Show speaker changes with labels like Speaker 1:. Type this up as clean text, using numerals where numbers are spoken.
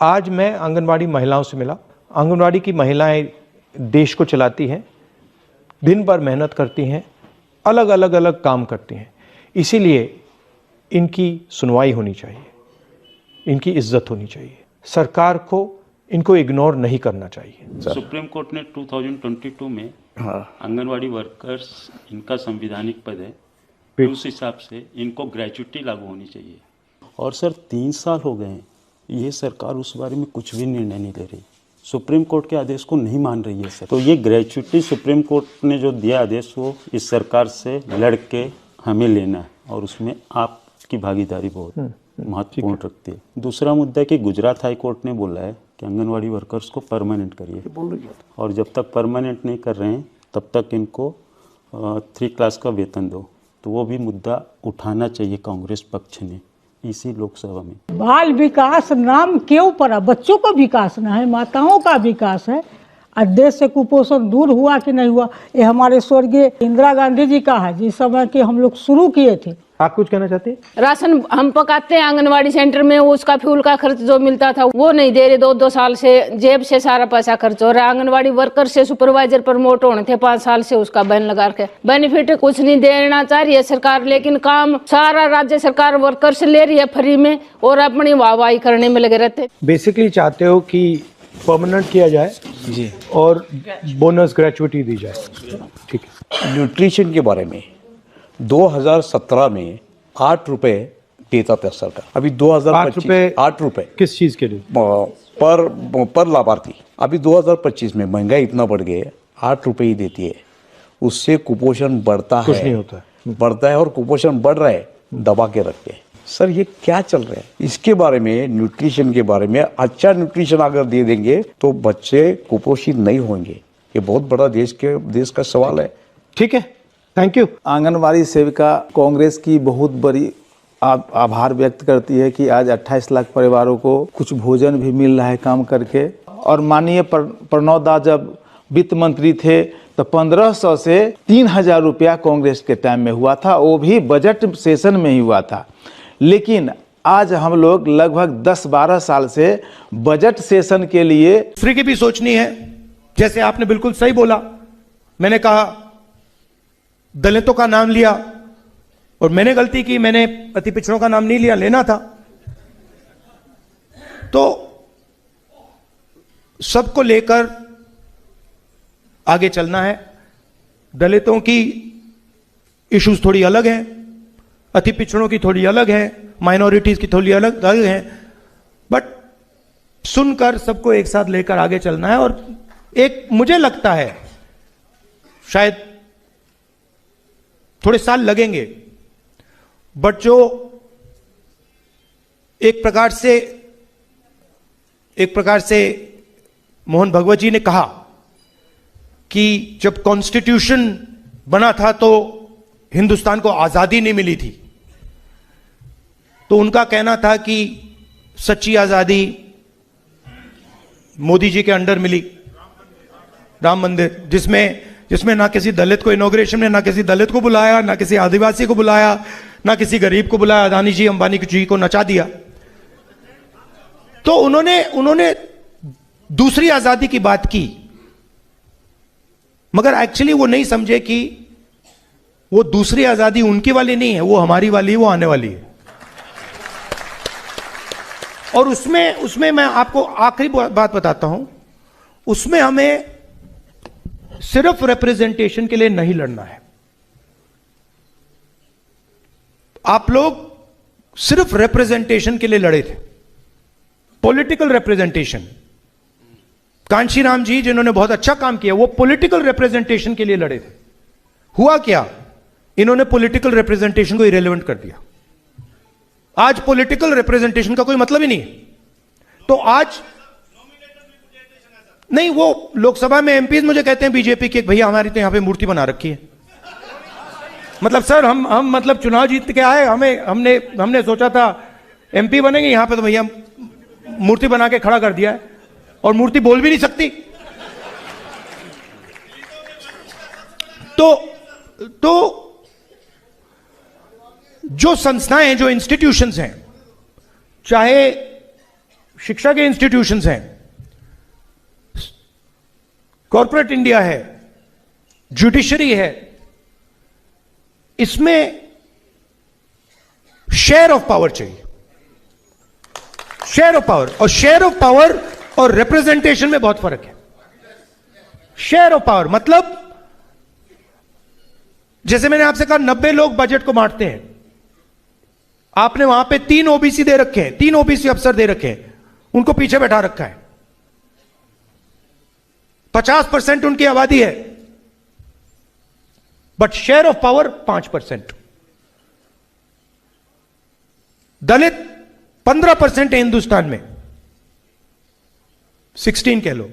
Speaker 1: आज मैं आंगनवाड़ी महिलाओं से मिला। आंगनवाड़ी की महिलाएं देश को चलाती हैं, दिन भर मेहनत करती हैं, अलग अलग काम करती हैं। इसीलिए इनकी सुनवाई होनी चाहिए, इनकी इज्जत होनी चाहिए। सरकार को इनको इग्नोर नहीं करना चाहिए।
Speaker 2: सुप्रीम कोर्ट ने 2022 में आंगनवाड़ी वर्कर्स इनका संवैधानिक पद है, उस हिसाब से इनको ग्रेच्युटी लागू होनी चाहिए। और सर 3 साल हो गए हैं, ये सरकार उस बारे में कुछ भी निर्णय नहीं ले रही, सुप्रीम कोर्ट के आदेश को नहीं मान रही है सर। तो ये ग्रेच्युटी सुप्रीम कोर्ट ने जो दिया आदेश, वो इस सरकार से लड़ के हमें लेना है, और उसमें आपकी भागीदारी बहुत महत्वपूर्ण रखती है। दूसरा मुद्दा है कि गुजरात हाई कोर्ट ने बोला है कि आंगनवाड़ी वर्कर्स को परमानेंट करिए, और जब तक परमानेंट नहीं कर रहे हैं तब तक इनको 3 क्लास का वेतन दो। तो वो भी मुद्दा उठाना चाहिए कांग्रेस पक्ष ने इसी लोकसभा में।
Speaker 3: बाल विकास नाम क्यों पड़ा? बच्चों का विकास ना है, माताओं का विकास है। और देश से कुपोषण दूर हुआ कि नहीं हुआ, ये हमारे स्वर्गीय इंदिरा गांधी जी का है, जिस समय के हम लोग शुरू किए थे।
Speaker 1: आप कुछ कहना चाहते हैं?
Speaker 4: राशन हम पकाते हैं आंगनवाड़ी सेंटर में, उसका फ्यूल का खर्च जो मिलता था वो नहीं दे रहे। 2-2 साल से जेब से सारा पैसा खर्च हो रहा है। आंगनवाड़ी वर्कर से सुपरवाइजर प्रमोट होने थे 5 साल से, उसका बैन लगा के बेनिफिट कुछ नहीं देना चाह रही है सरकार, लेकिन काम सारा राज्य सरकार वर्कर से ले रही है फ्री में, और अपनी वाहवाही करने में लगे रहते।
Speaker 1: बेसिकली चाहते हो कि परमानेंट किया जाए जी, और बोनस ग्रेच्युटी दी जाए। ठीक है।
Speaker 5: न्यूट्रिशन के बारे में 2017 में 8 रुपए देता था सरकार, अभी 2025 8 रुपए
Speaker 1: किस चीज के लिए?
Speaker 5: पर लाभार्थी। अभी 2025 में महंगाई इतना बढ़ गया, 8 रुपए ही देती है। उससे कुपोषण बढ़ता
Speaker 1: कुछ
Speaker 5: है,
Speaker 1: नहीं होता है।
Speaker 5: बढ़ता है और कुपोषण बढ़ रहा है दबा के रख के। सर ये क्या चल रहा है? इसके बारे में, न्यूट्रिशन के बारे में, अच्छा न्यूट्रिशन अगर दे देंगे तो बच्चे कुपोषित नहीं होंगे। ये बहुत बड़ा देश का सवाल है।
Speaker 1: ठीक है, थैंक यू।
Speaker 6: आंगनवाड़ी सेविका कांग्रेस की बहुत बड़ी आभार व्यक्त करती है कि आज 28 लाख परिवारों को कुछ भोजन भी मिल रहा है काम करके। और माननीय प्रणव दा जब वित्त मंत्री थे तो 1500 से 3000 रुपया कांग्रेस के टाइम में हुआ था, वो भी बजट सेशन में ही हुआ था। लेकिन आज हम लोग लगभग 10-12 साल से बजट सेशन के लिए
Speaker 1: दूसरे की भी सोचनी है। जैसे आपने बिल्कुल सही बोला, मैंने कहा दलितों का नाम लिया, और मैंने गलती की, मैंने अति पिछड़ों का नाम नहीं लिया, लेना था। तो सबको लेकर आगे चलना है। दलितों की इश्यूज थोड़ी अलग हैं, अति पिछड़ों की थोड़ी अलग है, माइनॉरिटीज की थोड़ी अलग है, बट सुनकर सबको एक साथ लेकर आगे चलना है। और एक मुझे लगता है शायद थोड़े साल लगेंगे, बट जो एक प्रकार से मोहन भगवत जी ने कहा कि जब कॉन्स्टिट्यूशन बना था तो हिंदुस्तान को आजादी नहीं मिली थी, तो उनका कहना था कि सच्ची आजादी मोदी जी के अंडर मिली, राम मंदिर, जिसमें ना किसी दलित को इनॉग्रेशन में, ना किसी दलित को बुलाया, ना किसी आदिवासी को बुलाया, ना किसी गरीब को बुलाया, अदानी जी अंबानी जी को नचा दिया। तो उन्होंने दूसरी आजादी की बात की, मगर एक्चुअली वो नहीं समझे कि वो दूसरी आजादी उनकी वाली नहीं है, वो हमारी वाली है, वो आने वाली है। और उसमें मैं आपको आखिरी बात बताता हूं, उसमें हमें सिर्फ रिप्रेजेंटेशन के लिए नहीं लड़ना है। आप लोग सिर्फ रिप्रेजेंटेशन के लिए लड़े थे, पॉलिटिकल रिप्रेजेंटेशन। कांशीराम जी जिन्होंने बहुत अच्छा काम किया, वो पॉलिटिकल रिप्रेजेंटेशन के लिए लड़े थे। हुआ क्या? इन्होंने पॉलिटिकल रिप्रेजेंटेशन को इरेलेवेंट कर दिया। आज पॉलिटिकल रिप्रेजेंटेशन का कोई मतलब ही नहीं है। तो आज नहीं, वो लोकसभा में एमपीज मुझे कहते हैं बीजेपी के, भैया हमारी तो यहां पे मूर्ति बना रखी है। मतलब सर हम मतलब चुनाव जीत के आए, हमने सोचा था एमपी बनेंगे, यहां पे तो भैया मूर्ति बना के खड़ा कर दिया है, और मूर्ति बोल भी नहीं सकती। तो जो संस्थाएं, जो इंस्टीट्यूशंस हैं, चाहे शिक्षा के इंस्टीट्यूशंस हैं, कॉर्पोरेट इंडिया है, जुडिशरी है, इसमें शेयर ऑफ पावर चाहिए, शेयर ऑफ पावर। और शेयर ऑफ पावर और रिप्रेजेंटेशन में बहुत फर्क है। शेयर ऑफ पावर मतलब जैसे मैंने आपसे कहा 90 लोग बजट को बांटते हैं, आपने वहां पे 3 ओबीसी दे रखे हैं, 3 ओबीसी अफसर दे रखे हैं, उनको पीछे बैठा रखा है, 50% उनकी आबादी है, बट शेयर ऑफ पावर 5%। दलित 15% है हिंदुस्तान में, 16 कह लो,